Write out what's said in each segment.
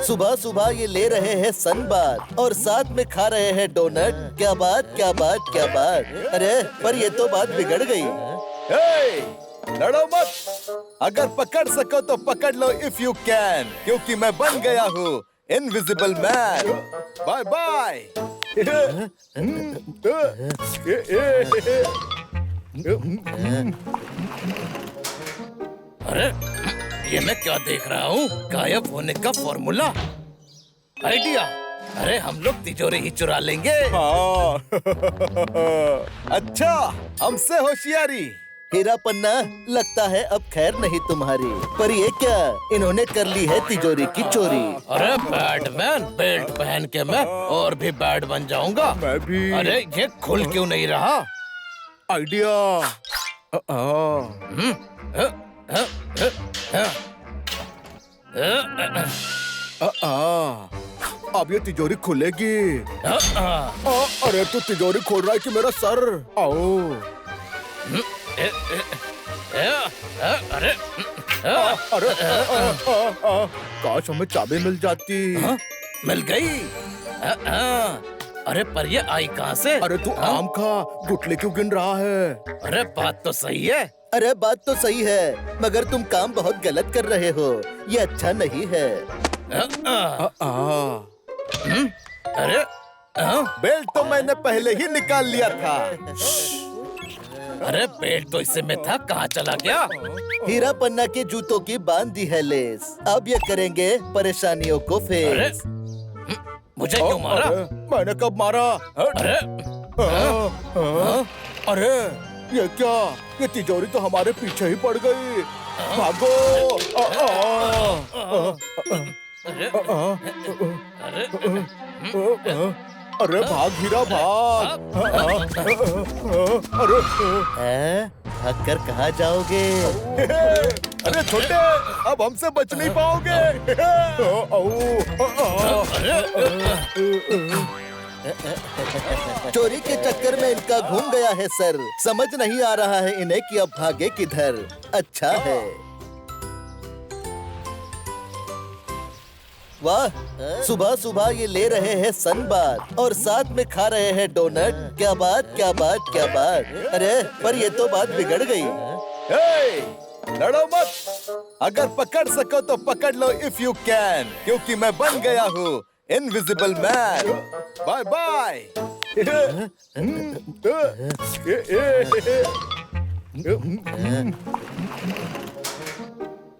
सुबह सुबह ये ले रहे हैं सनबाथ और साथ में खा रहे हैं डोनट। क्या बात, क्या बात, क्या बात। अरे पर ये तो बात बिगड़ गई। लड़ो मत। अगर पकड़ सको तो पकड़ लो इफ यू कैन, क्योंकि मैं बन गया हूँ इनविजिबल मैन। Bye bye. अरे ये मैं क्या देख रहा हूँ? गायब होने का फॉर्मूला, आइडिया। अरे हम लोग तिजोरी ही चुरा लेंगे। हाँ। अच्छा, हमसे होशियारी। हीरा पन्ना, लगता है अब खैर नहीं तुम्हारी। पर ये क्या, इन्होंने कर ली है तिजोरी की चोरी। अरे बैटमैन, बेल्ट पहन के मैं और भी बैड बन जाऊंगा। मैं भी। अरे ये खुल क्यों नहीं रहा? आइडिया। अब ये तिजोरी खुलेगी। अरे तू तिजोरी खोल रहा है कि मेरा सर? आओ। अरे अरे काश हमें चाबी मिल जाती। मिल गई। अरे पर ये आई कहाँ से? अरे तू आम खा, गुटले क्यों गिन रहा है? अरे बात तो सही है। अरे बात तो सही है, मगर तुम काम बहुत गलत कर रहे हो। ये अच्छा नहीं है। अरे बेल्ट तो मैंने पहले ही निकाल लिया था। अरे बेल्ट तो इससे में था, कहाँ चला गया? हीरा पन्ना के जूतों की बांध दी है लेस। अब ये करेंगे परेशानियों को अरे फेस। मुझे क्यों मारा? मैंने कब मारा? अरे अरे ये क्या? ये तिजोरी तो हमारे पीछे ही पड़ गई। भागो। अरे अरे भाग हीरा भाग। अरे भाग कर कहाँ जाओगे? अरे छोटे, अब हमसे बच नहीं पाओगे। चोरी के चक्कर में इनका घूम गया है सर। समझ नहीं आ रहा है इन्हें कि अब भागे किधर। अच्छा है। वाह, सुबह सुबह ये ले रहे हैं सनबाथ और साथ में खा रहे हैं डोनट। क्या बात, क्या बात, क्या बात। अरे पर ये तो बात बिगड़ गई। लड़ो मत। अगर पकड़ सको तो पकड़ लो इफ यू कैन, क्योंकि मैं बन गया हूँ इनविजिबल मैन। Bye bye.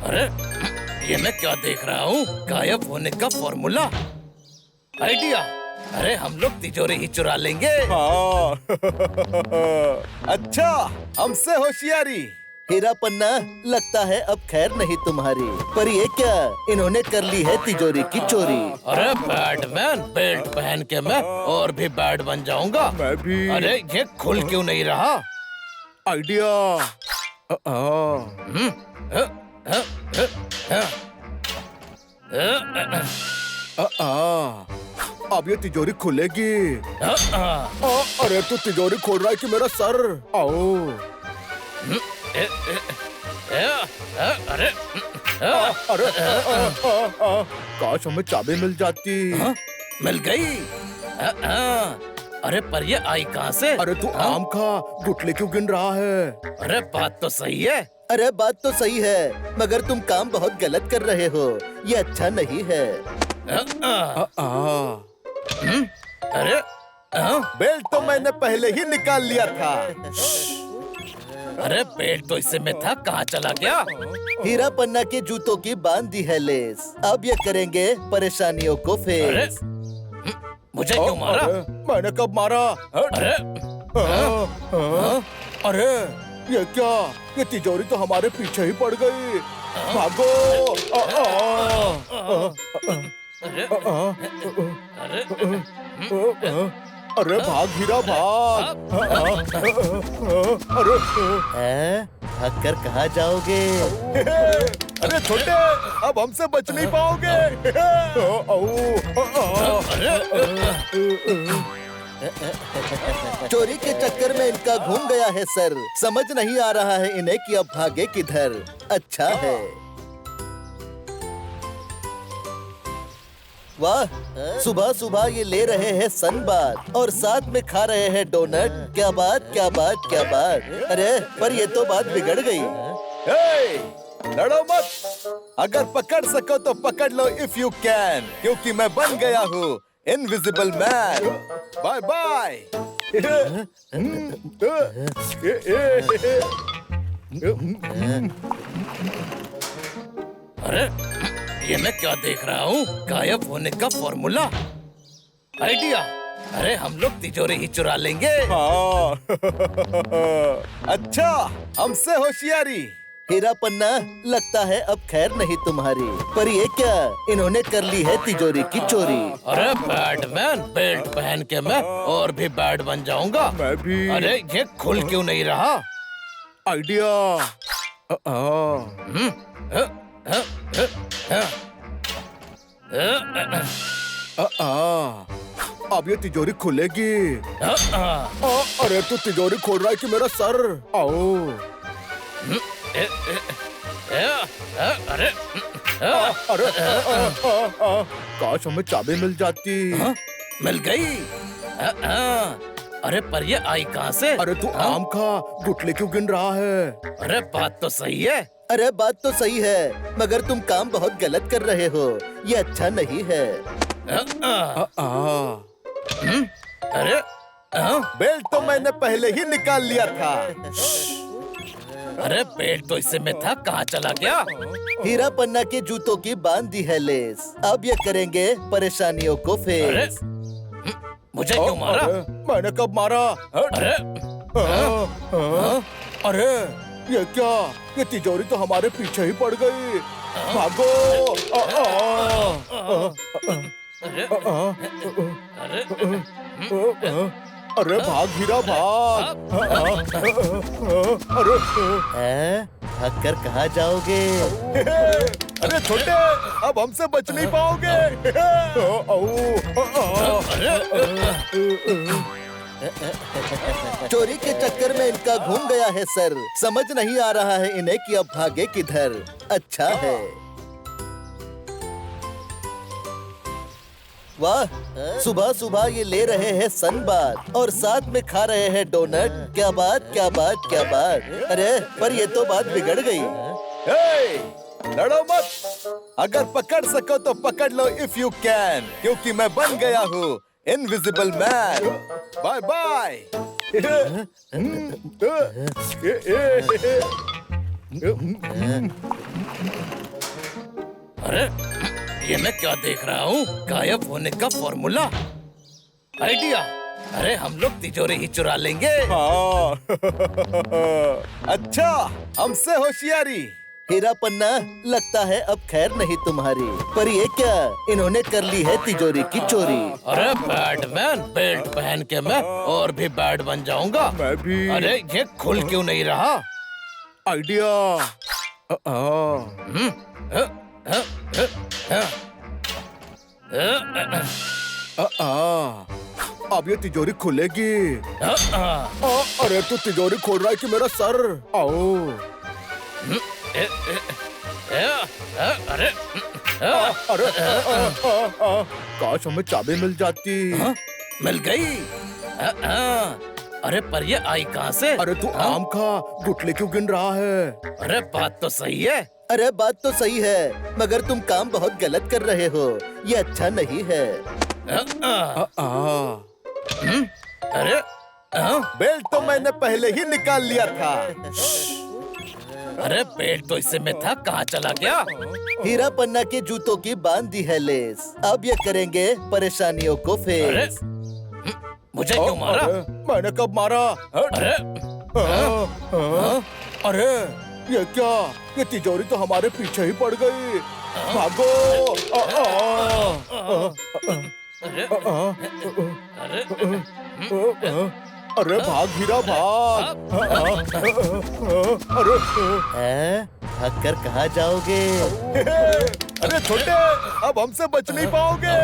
अरे ये मैं क्या देख रहा हूँ? गायब होने का फॉर्मूला, आइडिया। अरे हम लोग तिजोरी ही चुरा लेंगे। हाँ। अच्छा, हमसे होशियारी। हीरा पन्ना, लगता है अब खैर नहीं तुम्हारी। पर ये क्या, इन्होंने कर ली है तिजोरी की चोरी। अरे बैटमैन, बेल्ट पहन के मैं और भी बैड बन जाऊंगा। मैं भी। अरे ये खुल क्यों नहीं रहा? आइडिया। अब ये तिजोरी खुलेगी। अरे तू तिजोरी खोल रहा है कि मेरा सर? आओ। अरे अरे काश हमें चाबी मिल जाती। मिल गई। अरे पर ये आई कहाँ से? अरे तू आम खा, गुटले क्यों गिन रहा है? अरे बात तो सही है। अरे बात तो सही है, मगर तुम काम बहुत गलत कर रहे हो। ये अच्छा नहीं है। अरे बेल्ट तो मैंने पहले ही निकाल लिया था। अरे बेल्ट तो इससे में था, कहाँ चला गया? हीरा पन्ना के जूतों की बांध दी है लेस। अब ये करेंगे परेशानियों को अरे फेस। मुझे क्यों मारा? मैंने कब मारा? अरे अरे ये क्या? ये तिजोरी तो हमारे पीछे ही पड़ गई। भागो। अरे भाग हीरा भाग। अरे भाग कर कहाँ जाओगे? अरे छोटे, अब हमसे बच नहीं पाओगे। चोरी के चक्कर में इनका घूम गया है सर। समझ नहीं आ रहा है इन्हें कि अब भागे किधर। अच्छा है। वाह, सुबह सुबह ये ले रहे हैं सनबाथ और साथ में खा रहे हैं डोनट। क्या बात, क्या बात, क्या बात। अरे पर ये तो बात बिगड़ गई। हे, लड़ो मत। अगर पकड़ सको तो पकड़ लो इफ यू कैन, क्योंकि मैं बन गया हूँ इनविजिबल मैन। Bye bye. अरे ये मैं क्या देख रहा हूँ? गायब होने का फॉर्मूला। आइडिया। अरे हम लोग तिजोरी ही चुरा लेंगे। हाँ। अच्छा, हमसे होशियारी। हीरा पन्ना, लगता है अब खैर नहीं तुम्हारी। पर ये क्या, इन्होंने कर ली है तिजोरी की चोरी। अरे बैटमैन, बेल्ट पहन के मैं और भी बैड बन जाऊंगा। मैं भी। अरे ये खुल क्यों नहीं रहा? आइडिया। अब ये तिजोरी खुलेगी। अरे तू तिजोरी खोल रहा है कि मेरा सर? आओ। अरे अरे काश हमें चाबी मिल जाती। मिल गई। अरे पर ये आई कहाँ से? अरे तू आम खा, गुटले क्यों गिन रहा है? अरे बात तो सही है। अरे बात तो सही है, मगर तुम काम बहुत गलत कर रहे हो। ये अच्छा नहीं है। अरे बेल्ट तो मैंने पहले ही निकाल लिया था। अरे बेल्ट तो इससे में था, कहाँ चला गया? हीरा पन्ना के जूतों की बांध दी है लेस। अब ये करेंगे परेशानियों को अरे फेस। मुझे क्यों मारा? मैंने कब मारा? अरे अरे ये क्या? ये तिजोरी तो हमारे पीछे ही पड़ गई। भागो। अरे अरे भाग हीरा भाग। अरे भाग कर कहाँ जाओगे? अरे छोटे, अब हमसे बच नहीं पाओगे। चोरी के चक्कर में इनका घूम गया है सर। समझ नहीं आ रहा है इन्हें कि अब भागे किधर। अच्छा है। वाह, सुबह सुबह ये ले रहे हैं सनबाथ और साथ में खा रहे हैं डोनट। क्या बात, क्या बात, क्या बात। अरे पर ये तो बात बिगड़ गई। हे, लड़ो मत। अगर पकड़ सको तो पकड़ लो इफ यू कैन, क्योंकि मैं बन गया हूँ इनविजिबल मैन। Bye bye. अरे ये मैं क्या देख रहा हूँ? गायब होने का फॉर्मूला। आइडिया। अरे हम लोग तिजोरी ही चुरा लेंगे। हाँ। अच्छा, हमसे होशियारी। हीरा पन्ना, लगता है अब खैर नहीं तुम्हारी। पर ये क्या, इन्होंने कर ली है तिजोरी की चोरी। अरे बैटमैन, बेल्ट पहन के मैं और भी बैड बन जाऊंगा। मैं भी। अरे ये खुल क्यों नहीं रहा? आइडिया। अब ये तिजोरी खुलेगी। अरे तू तिजोरी खोल रहा है कि मेरा सर? आओ। अरे अरे काश हमें चाबी मिल जाती। मिल गई। अरे पर ये आई कहाँ से? अरे तू आम खा, गुटले क्यों गिन रहा है? अरे बात तो सही है। अरे बात तो सही है, मगर तुम काम बहुत गलत कर रहे हो। ये अच्छा नहीं है। अरे बेल्ट तो मैंने पहले ही निकाल लिया था। अरे बेल्ट तो इससे में था, कहाँ चला गया? हीरा पन्ना के जूतों की बांध दी है लेस। अब ये करेंगे परेशानियों को अरे फेस। मुझे क्यों मारा? मैंने कब मारा? अरे अरे ये क्या? ये तिजोरी तो हमारे पीछे ही पड़ गई। भागो। अरे भाग हीरा भाग। अरे भाग कर कहाँ जाओगे? अरे छोटे, अब हमसे बच नहीं पाओगे।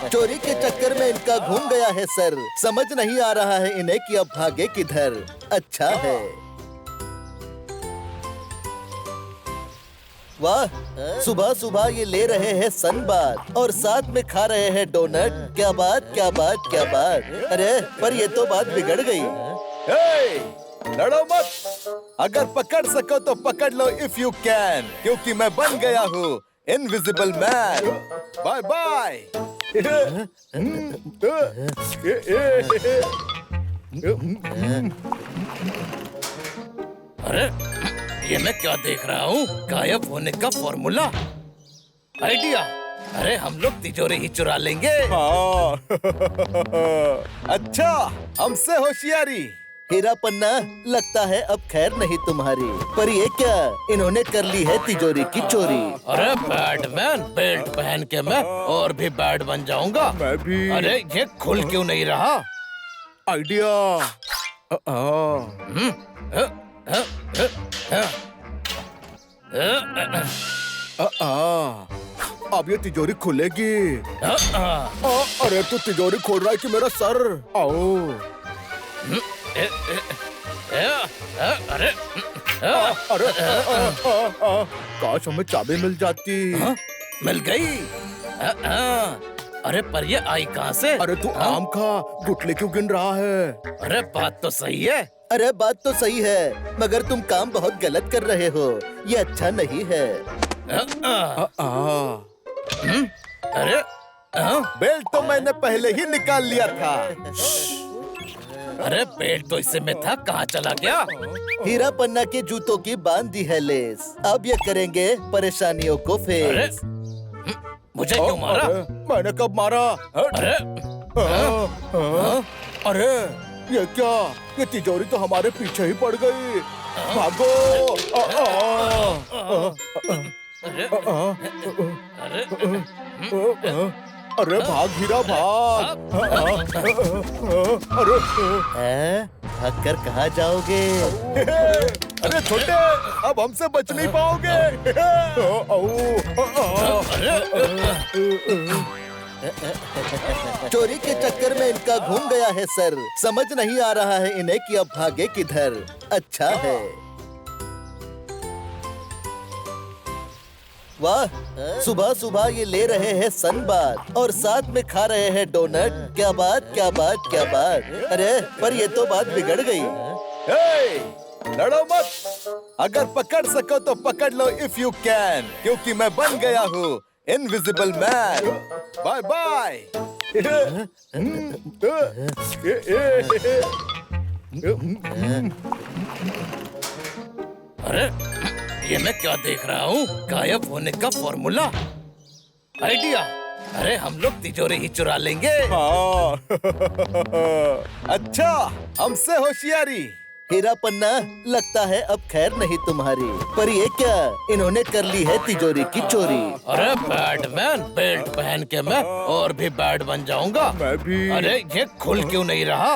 चोरी के चक्कर में इनका घूम गया है सर। समझ नहीं आ रहा है इन्हें कि अब भागे किधर। अच्छा है। वाह, सुबह सुबह ये ले रहे हैं सनबाथ और साथ में खा रहे हैं डोनट। क्या बात, क्या बात, क्या बात। अरे पर ये तो बात बिगड़ गई। हे, लड़ो मत। अगर पकड़ सको तो पकड़ लो इफ यू कैन, क्योंकि मैं बन गया हूँ इनविजिबल मैन। Bye bye. अरे ये मैं क्या देख रहा हूँ? गायब होने का फॉर्मूला। आइडिया। अरे हम लोग तिजोरी ही चुरा लेंगे। हाँ। अच्छा, हमसे होशियारी। हीरा पन्ना, लगता है अब खैर नहीं तुम्हारी। पर ये क्या, इन्होंने कर ली है तिजोरी की चोरी। अरे बैटमैन, बेल्ट पहन के मैं और भी बैड बन जाऊंगा। मैं भी। अरे ये खुल क्यों नहीं रहा? आइडिया। अब ये तिजोरी खुलेगी। अरे तू तिजोरी खोल रहा है कि मेरा सर? आओ। अरे अरे काश हमें चाबी मिल जाती। मिल गई। अरे पर ये आई कहाँ से? अरे तू आम खा, गुटले क्यों गिन रहा है? अरे बात तो सही है। अरे बात तो सही है, मगर तुम काम बहुत गलत कर रहे हो। ये अच्छा नहीं है। अरे बेल्ट तो मैंने पहले ही निकाल लिया था। अरे बेल्ट तो इससे में था, कहाँ चला गया? हीरा पन्ना के जूतों की बांध दी है लेस। अब ये करेंगे परेशानियों को अरे फेस। मुझे क्यों मारा? मैंने कब मारा? अरे अरे ये क्या? ये तिजोरी तो हमारे पीछे ही पड़ गई। भागो। अरे अरे भाग हीरा भाग। अरे भाग कर कहाँ जाओगे? अरे छोटे, अब हमसे बच नहीं पाओगे। चोरी के चक्कर में इनका घूम गया है सर। समझ नहीं आ रहा है इन्हें कि अब भागे किधर। अच्छा है। वाह, सुबह सुबह ये ले रहे हैं सनबाथ और साथ में खा रहे हैं डोनट। क्या बात, क्या बात, क्या बात। अरे पर ये तो बात बिगड़ गई। हे, लड़ो मत। अगर पकड़ सको तो पकड़ लो इफ यू कैन, क्योंकि मैं बन गया हूँ इनविजिबल मैन। Bye bye. अरे ये मैं क्या देख रहा हूँ? गायब होने का फॉर्मूला। आइडिया। अरे हम लोग तिजोरी ही चुरा लेंगे। हाँ। अच्छा, हमसे होशियारी। हीरा पन्ना, लगता है अब खैर नहीं तुम्हारी। पर ये क्या, इन्होंने कर ली है तिजोरी की चोरी। अरे बैटमैन, बेल्ट पहन के मैं और भी बैड बन जाऊंगा। मैं भी। अरे ये खुल क्यों नहीं रहा?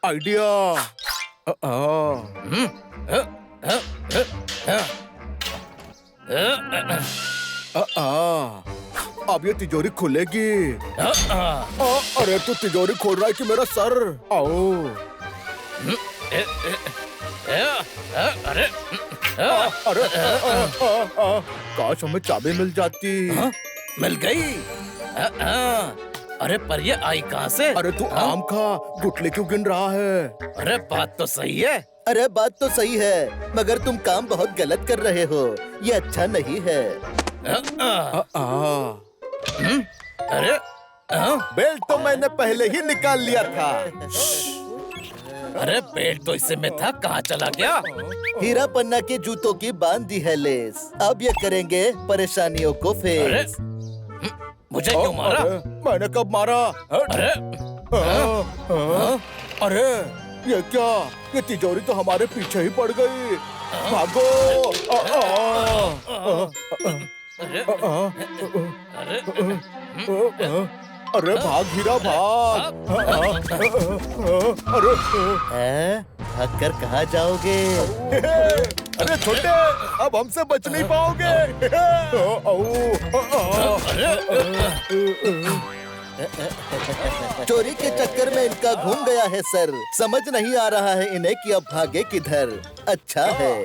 आइडिया। अब ये तिजोरी खुलेगी। अरे तू तिजोरी खोल रहा है कि मेरा सर? आओ। अरे अरे काश हमें चाबी मिल जाती। मिल गई। अरे पर ये आई कहाँ से? अरे तू आम खा, गुटले क्यों गिन रहा है? अरे बात तो सही है। अरे बात तो सही है, मगर तुम काम बहुत गलत कर रहे हो। ये अच्छा नहीं है। अरे बेल्ट तो मैंने पहले ही निकाल लिया था। अरे बेल्ट तो इससे में था, कहाँ चला गया? हीरा पन्ना के जूतों की बांध दी है लेस। अब ये करेंगे परेशानियों को अरे फेस। मुझे क्यों मारा? मैंने कब मारा? अरे अरे ये क्या? ये तिजोरी तो हमारे पीछे ही पड़ गई। भागो। अरे भाग हीरा भाग। अरे भाग कर कहाँ जाओगे? अरे छोटे, अब हमसे बच नहीं पाओगे। चोरी के चक्कर में इनका घूम गया है सर। समझ नहीं आ रहा है इन्हें कि अब भागे किधर। अच्छा है।